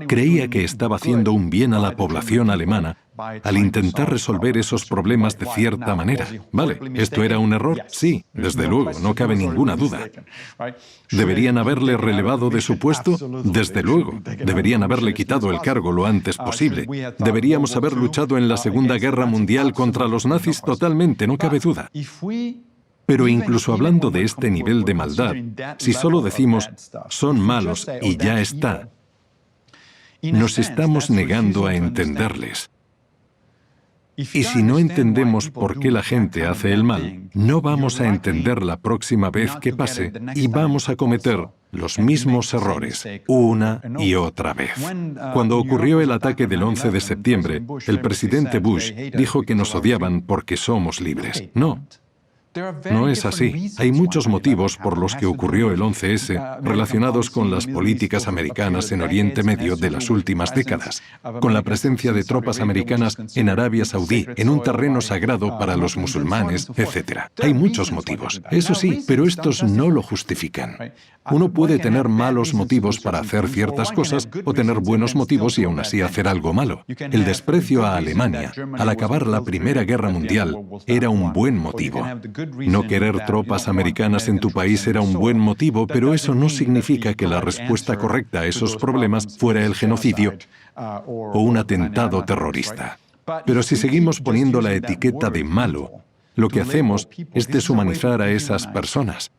Creía que estaba haciendo un bien a la población alemana al intentar resolver esos problemas de cierta manera. Vale, ¿esto era un error? Sí, desde luego, no cabe ninguna duda. ¿Deberían haberle relevado de su puesto? Desde luego. Deberían haberle quitado el cargo lo antes posible. Deberíamos haber luchado en la Segunda Guerra Mundial contra los nazis totalmente, no cabe duda. Pero incluso hablando de este nivel de maldad, si solo decimos, son malos y ya está, nos estamos negando a entenderles. Y si no entendemos por qué la gente hace el mal, no vamos a entender la próxima vez que pase y vamos a cometer los mismos errores una y otra vez. Cuando ocurrió el ataque del 11 de septiembre, el presidente Bush dijo que nos odiaban porque somos libres. No es así. Hay muchos motivos por los que ocurrió el 11S relacionados con las políticas americanas en Oriente Medio de las últimas décadas, con la presencia de tropas americanas en Arabia Saudí, en un terreno sagrado para los musulmanes, etc. Hay muchos motivos. Eso sí, pero estos no lo justifican. Uno puede tener malos motivos para hacer ciertas cosas o tener buenos motivos y aún así hacer algo malo. El desprecio a Alemania al acabar la Primera Guerra Mundial era un buen motivo. No querer tropas americanas en tu país era un buen motivo, pero eso no significa que la respuesta correcta a esos problemas fuera el genocidio o un atentado terrorista. Pero si seguimos poniendo la etiqueta de malo, lo que hacemos es deshumanizar a esas personas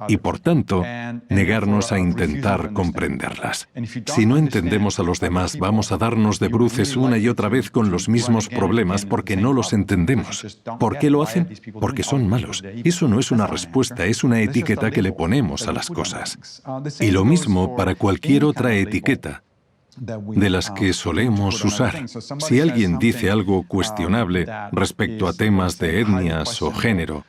y, por tanto, negarnos a intentar comprenderlas. Si no entendemos a los demás, vamos a darnos de bruces una y otra vez con los mismos problemas porque no los entendemos. ¿Por qué lo hacen? Porque son malos. Eso no es una respuesta, es una etiqueta que le ponemos a las cosas. Y lo mismo para cualquier otra etiqueta de las que solemos usar. Si alguien dice algo cuestionable respecto a temas de etnias o género,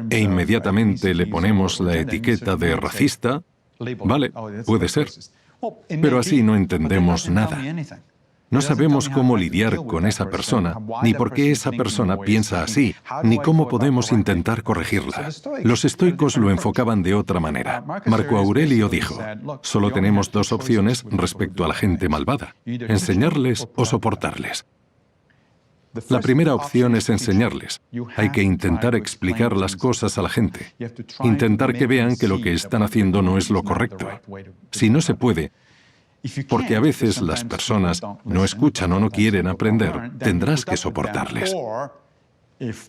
e inmediatamente le ponemos la etiqueta de racista, vale, puede ser, pero así no entendemos nada. No sabemos cómo lidiar con esa persona, ni por qué esa persona piensa así, ni cómo podemos intentar corregirla. Los estoicos lo enfocaban de otra manera. Marco Aurelio dijo, solo tenemos dos opciones respecto a la gente malvada, enseñarles o soportarles. La primera opción es enseñarles. Hay que intentar explicar las cosas a la gente. Intentar que vean que lo que están haciendo no es lo correcto. Si no se puede, porque a veces las personas no escuchan o no quieren aprender, tendrás que soportarles.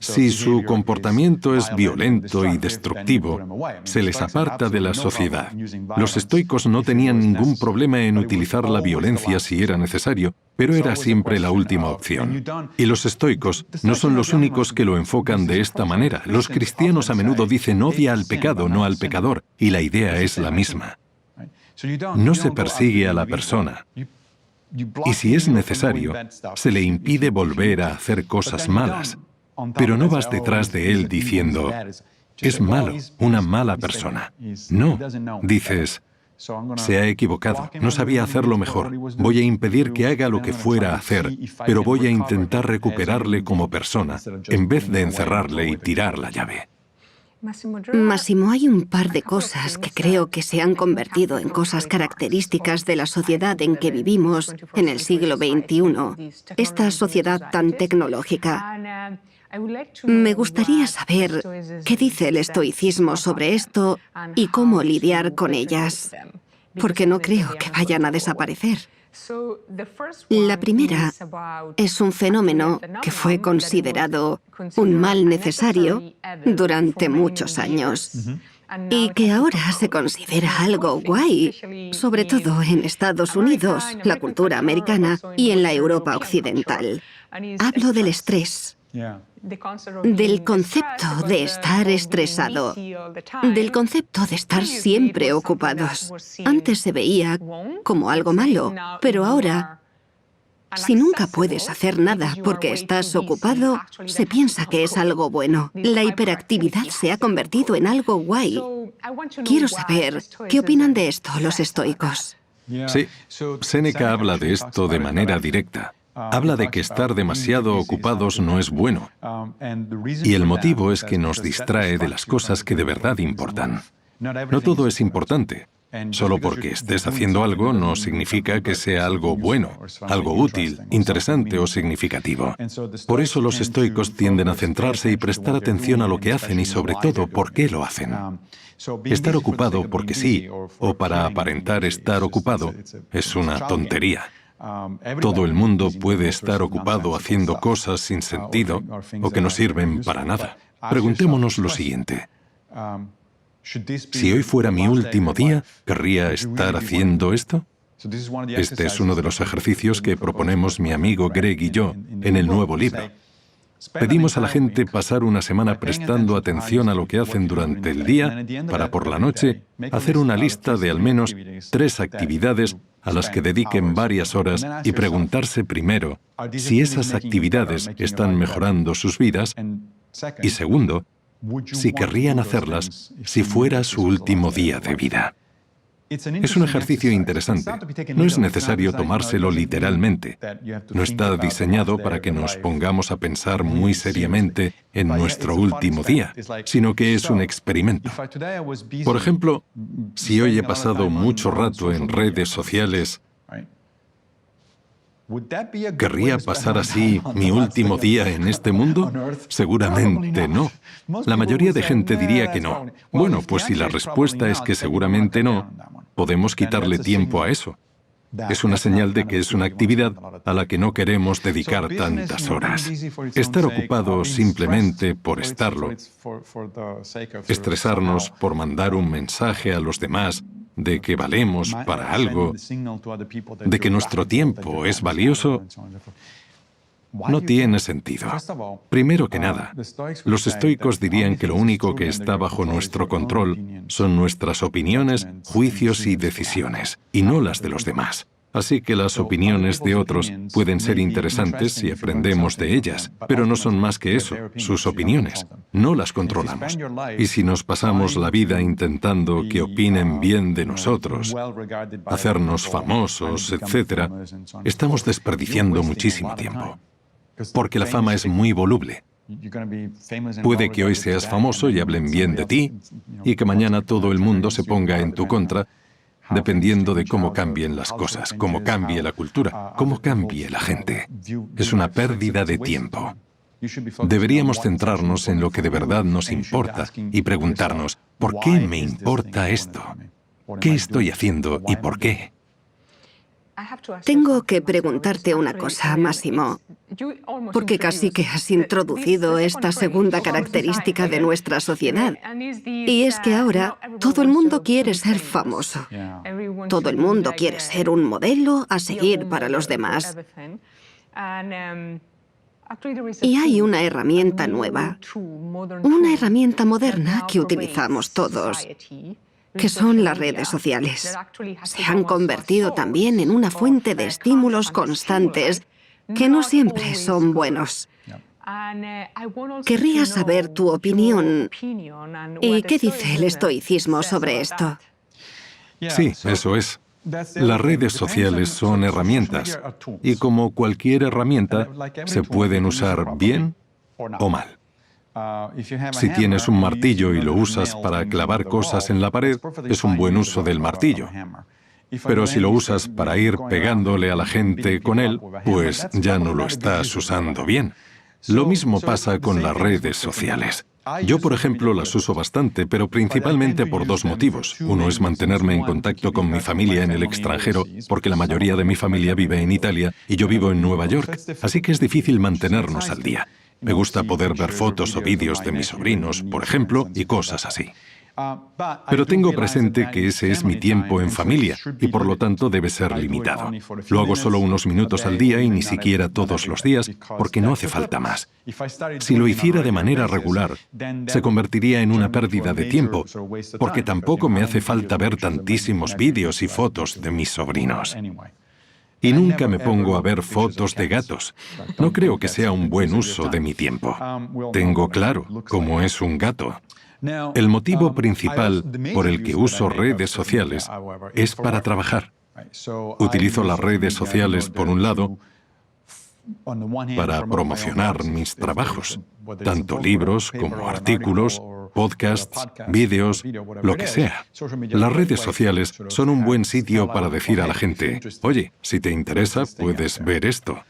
Si su comportamiento es violento y destructivo, se les aparta de la sociedad. Los estoicos no tenían ningún problema en utilizar la violencia si era necesario, pero era siempre la última opción. Y los estoicos no son los únicos que lo enfocan de esta manera. Los cristianos a menudo dicen odia al pecado, no al pecador, y la idea es la misma. No se persigue a la persona. Y si es necesario, se le impide volver a hacer cosas malas. Pero no vas detrás de él diciendo, es malo, una mala persona. No, dices, se ha equivocado, no sabía hacerlo mejor. Voy a impedir que haga lo que fuera a hacer, pero voy a intentar recuperarle como persona, en vez de encerrarle y tirar la llave. Massimo, hay un par de cosas que creo que se han convertido en cosas características de la sociedad en que vivimos en el siglo XXI, esta sociedad tan tecnológica. Me gustaría saber qué dice el estoicismo sobre esto y cómo lidiar con ellas, porque no creo que vayan a desaparecer. La primera es un fenómeno que fue considerado un mal necesario durante muchos años y que ahora se considera algo guay, sobre todo en Estados Unidos, la cultura americana y en la Europa occidental. Hablo del estrés, del concepto de estar estresado, del concepto de estar siempre ocupados. Antes se veía como algo malo, pero ahora, si nunca puedes hacer nada porque estás ocupado, se piensa que es algo bueno. La hiperactividad se ha convertido en algo guay. Quiero saber, ¿qué opinan de esto los estoicos? Sí, Séneca habla de esto de manera directa. Habla de que estar demasiado ocupados no es bueno, y el motivo es que nos distrae de las cosas que de verdad importan. No todo es importante. Solo porque estés haciendo algo no significa que sea algo bueno, algo útil, interesante o significativo. Por eso los estoicos tienden a centrarse y prestar atención a lo que hacen y sobre todo por qué lo hacen. Estar ocupado porque sí, o para aparentar estar ocupado, es una tontería. Todo el mundo puede estar ocupado haciendo cosas sin sentido o que no sirven para nada. Preguntémonos lo siguiente. Si hoy fuera mi último día, ¿querría estar haciendo esto? Este es uno de los ejercicios que proponemos mi amigo Greg y yo en el nuevo libro. Pedimos a la gente pasar una semana prestando atención a lo que hacen durante el día para por la noche hacer una lista de al menos 3 actividades a las que dediquen varias horas y preguntarse primero si esas actividades están mejorando sus vidas y segundo, si querrían hacerlas si fuera su último día de vida. Es un ejercicio interesante. No es necesario tomárselo literalmente. No está diseñado para que nos pongamos a pensar muy seriamente en nuestro último día, sino que es un experimento. Por ejemplo, si hoy he pasado mucho rato en redes sociales, ¿querría pasar así mi último día en este mundo? Seguramente no. La mayoría de gente diría que no. Bueno, pues si la respuesta es que seguramente no, podemos quitarle tiempo a eso. Es una señal de que es una actividad a la que no queremos dedicar tantas horas. Estar ocupado simplemente por estarlo, estresarnos por mandar un mensaje a los demás de que valemos para algo, de que nuestro tiempo es valioso, no tiene sentido. Primero que nada, los estoicos dirían que lo único que está bajo nuestro control son nuestras opiniones, juicios y decisiones, y no las de los demás. Así que las opiniones de otros pueden ser interesantes si aprendemos de ellas, pero no son más que eso, sus opiniones. No las controlamos. Y si nos pasamos la vida intentando que opinen bien de nosotros, hacernos famosos, etc., estamos desperdiciando muchísimo tiempo. Porque la fama es muy voluble. Puede que hoy seas famoso y hablen bien de ti, y que mañana todo el mundo se ponga en tu contra, dependiendo de cómo cambien las cosas, cómo cambie la cultura, cómo cambie la gente. Es una pérdida de tiempo. Deberíamos centrarnos en lo que de verdad nos importa y preguntarnos, ¿por qué me importa esto? ¿Qué estoy haciendo y por qué? Tengo que preguntarte una cosa, Massimo, porque casi que has introducido esta segunda característica de nuestra sociedad. Y es que ahora todo el mundo quiere ser famoso. Todo el mundo quiere ser un modelo a seguir para los demás. Y hay una herramienta nueva, una herramienta moderna que utilizamos todos, que son las redes sociales. Se han convertido también en una fuente de estímulos constantes que no siempre son buenos. Querría saber tu opinión y qué dice el estoicismo sobre esto. Sí, eso es. Las redes sociales son herramientas y como cualquier herramienta se pueden usar bien o mal. Si tienes un martillo y lo usas para clavar cosas en la pared, es un buen uso del martillo. Pero si lo usas para ir pegándole a la gente con él, pues ya no lo estás usando bien. Lo mismo pasa con las redes sociales. Yo, por ejemplo, las uso bastante, pero principalmente por 2 motivos. Uno es mantenerme en contacto con mi familia en el extranjero, porque la mayoría de mi familia vive en Italia y yo vivo en Nueva York, así que es difícil mantenernos al día. Me gusta poder ver fotos o vídeos de mis sobrinos, por ejemplo, y cosas así. Pero tengo presente que ese es mi tiempo en familia y por lo tanto debe ser limitado. Lo hago solo unos minutos al día y ni siquiera todos los días porque no hace falta más. Si lo hiciera de manera regular, se convertiría en una pérdida de tiempo porque tampoco me hace falta ver tantísimos vídeos y fotos de mis sobrinos. Y nunca me pongo a ver fotos de gatos. No creo que sea un buen uso de mi tiempo. Tengo claro cómo es un gato. El motivo principal por el que uso redes sociales es para trabajar. Utilizo las redes sociales, por un lado, para promocionar mis trabajos, tanto libros como artículos, podcasts, vídeos, lo que sea. Las redes sociales son un buen sitio para decir a la gente, oye, si te interesa, puedes ver esto.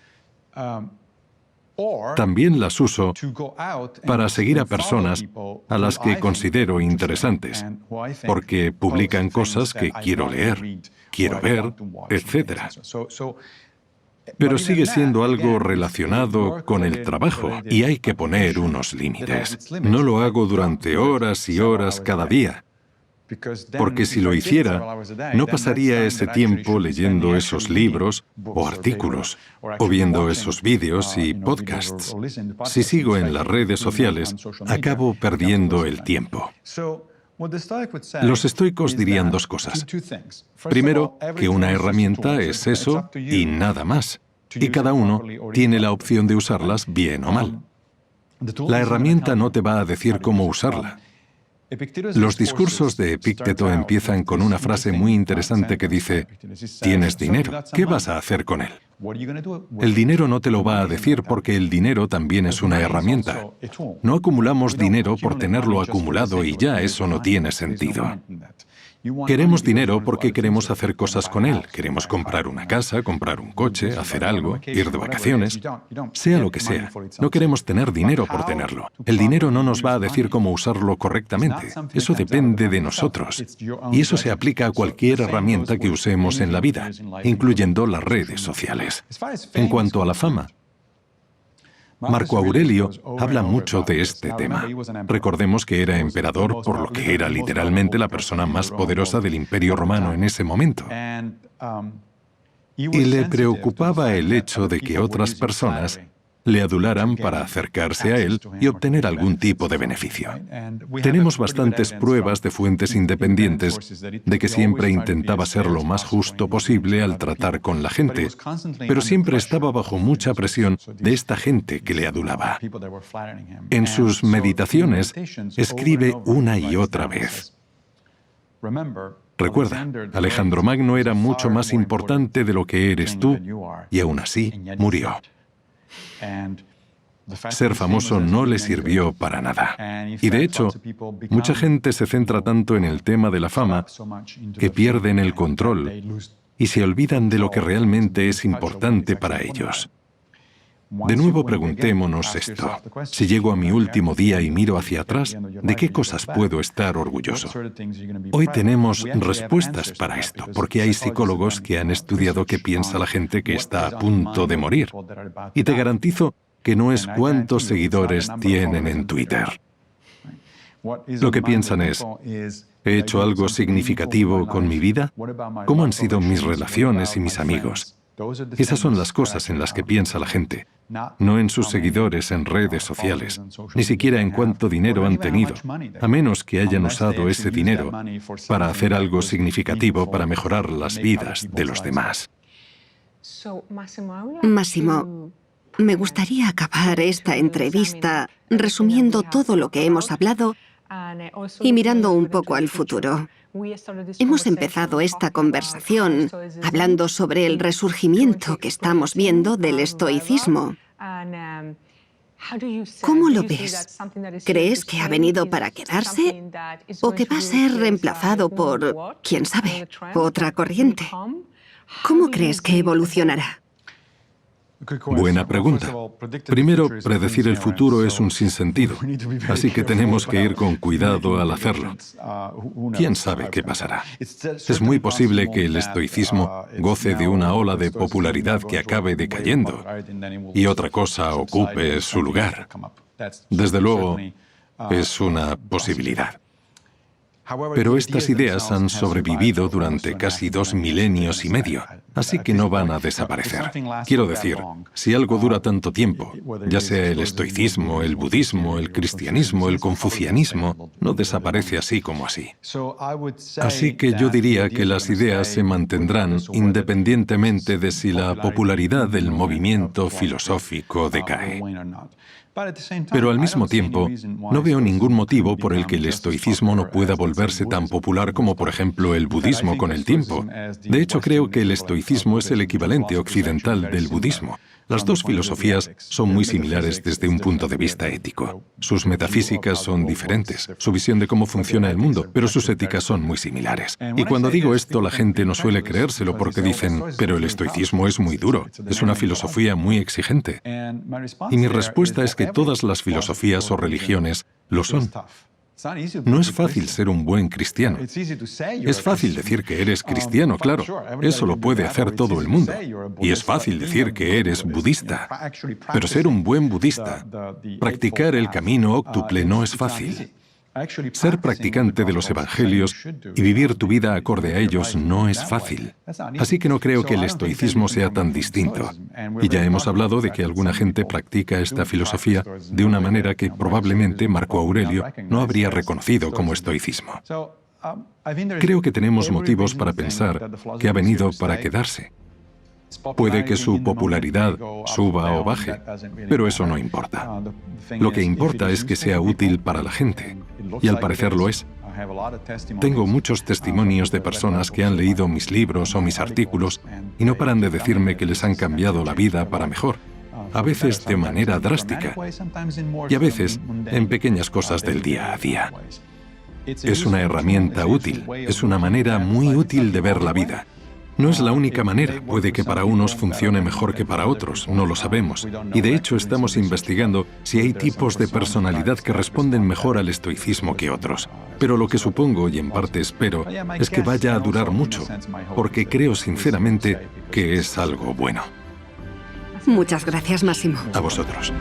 También las uso para seguir a personas a las que considero interesantes, porque publican cosas que quiero leer, quiero ver, etc. Pero sigue siendo algo relacionado con el trabajo y hay que poner unos límites. No lo hago durante horas y horas cada día, porque si lo hiciera, no pasaría ese tiempo leyendo esos libros o artículos, o viendo esos vídeos y podcasts. Si sigo en las redes sociales, acabo perdiendo el tiempo. Los estoicos dirían dos cosas. Primero, que una herramienta es eso y nada más, y cada uno tiene la opción de usarlas bien o mal. La herramienta no te va a decir cómo usarla. Los discursos de Epicteto empiezan con una frase muy interesante que dice, «Tienes dinero, ¿qué vas a hacer con él?». El dinero no te lo va a decir porque el dinero también es una herramienta. No acumulamos dinero por tenerlo acumulado y ya eso no tiene sentido. Queremos dinero porque queremos hacer cosas con él. Queremos comprar una casa, comprar un coche, hacer algo, ir de vacaciones, sea lo que sea. No queremos tener dinero por tenerlo. El dinero no nos va a decir cómo usarlo correctamente. Eso depende de nosotros. Y eso se aplica a cualquier herramienta que usemos en la vida, incluyendo las redes sociales. En cuanto a la fama, Marco Aurelio habla mucho de este tema. Recordemos que era emperador, por lo que era literalmente la persona más poderosa del Imperio Romano en ese momento. Y le preocupaba el hecho de que otras personas le adularan para acercarse a él y obtener algún tipo de beneficio. Tenemos bastantes pruebas de fuentes independientes de que siempre intentaba ser lo más justo posible al tratar con la gente, pero siempre estaba bajo mucha presión de esta gente que le adulaba. En sus meditaciones escribe una y otra vez. Recuerda, Alejandro Magno era mucho más importante de lo que eres tú y aún así murió. Ser famoso no le sirvió para nada. Y de hecho, mucha gente se centra tanto en el tema de la fama que pierden el control y se olvidan de lo que realmente es importante para ellos. De nuevo preguntémonos esto. Si llego a mi último día y miro hacia atrás, ¿de qué cosas puedo estar orgulloso? Hoy tenemos respuestas para esto, porque hay psicólogos que han estudiado qué piensa la gente que está a punto de morir. Y te garantizo que no es cuántos seguidores tienen en Twitter. Lo que piensan es, ¿he hecho algo significativo con mi vida? ¿Cómo han sido mis relaciones y mis amigos? Esas son las cosas en las que piensa la gente, no en sus seguidores en redes sociales, ni siquiera en cuánto dinero han tenido, a menos que hayan usado ese dinero para hacer algo significativo para mejorar las vidas de los demás. Máximo, me gustaría acabar esta entrevista resumiendo todo lo que hemos hablado y mirando un poco al futuro. Hemos empezado esta conversación hablando sobre el resurgimiento que estamos viendo del estoicismo. ¿Cómo lo ves? ¿Crees que ha venido para quedarse o que va a ser reemplazado por, quién sabe, otra corriente? ¿Cómo crees que evolucionará? Buena pregunta. Primero, predecir el futuro es un sinsentido, así que tenemos que ir con cuidado al hacerlo. ¿Quién sabe qué pasará? Es muy posible que el estoicismo goce de una ola de popularidad que acabe decayendo y otra cosa ocupe su lugar. Desde luego, es una posibilidad. Pero estas ideas han sobrevivido durante casi 2 milenios y medio, así que no van a desaparecer. Quiero decir, si algo dura tanto tiempo, ya sea el estoicismo, el budismo, el cristianismo, el confucianismo, no desaparece así como así. Así que yo diría que las ideas se mantendrán independientemente de si la popularidad del movimiento filosófico decae. Pero al mismo tiempo, no veo ningún motivo por el que el estoicismo no pueda volverse tan popular como, por ejemplo, el budismo con el tiempo. De hecho, creo que el estoicismo estoicismo es el equivalente occidental del budismo. Las dos filosofías son muy similares desde un punto de vista ético. Sus metafísicas son diferentes, su visión de cómo funciona el mundo, pero sus éticas son muy similares. Y cuando digo esto, la gente no suele creérselo porque dicen, pero el estoicismo es muy duro, es una filosofía muy exigente. Y mi respuesta es que todas las filosofías o religiones lo son. No es fácil ser un buen cristiano. Es fácil decir que eres cristiano, claro. Eso lo puede hacer todo el mundo. Y es fácil decir que eres budista. Pero ser un buen budista, practicar el camino óctuple no es fácil. Ser practicante de los evangelios y vivir tu vida acorde a ellos no es fácil. Así que no creo que el estoicismo sea tan distinto. Y ya hemos hablado de que alguna gente practica esta filosofía de una manera que probablemente Marco Aurelio no habría reconocido como estoicismo. Creo que tenemos motivos para pensar que ha venido para quedarse. Puede que su popularidad suba o baje, pero eso no importa. Lo que importa es que sea útil para la gente, y al parecer lo es. Tengo muchos testimonios de personas que han leído mis libros o mis artículos y no paran de decirme que les han cambiado la vida para mejor, a veces de manera drástica y a veces en pequeñas cosas del día a día. Es una herramienta útil, es una manera muy útil de ver la vida. No es la única manera, puede que para unos funcione mejor que para otros, no lo sabemos. Y de hecho estamos investigando si hay tipos de personalidad que responden mejor al estoicismo que otros. Pero lo que supongo, y en parte espero, es que vaya a durar mucho, porque creo sinceramente que es algo bueno. Muchas gracias, Massimo. A vosotros.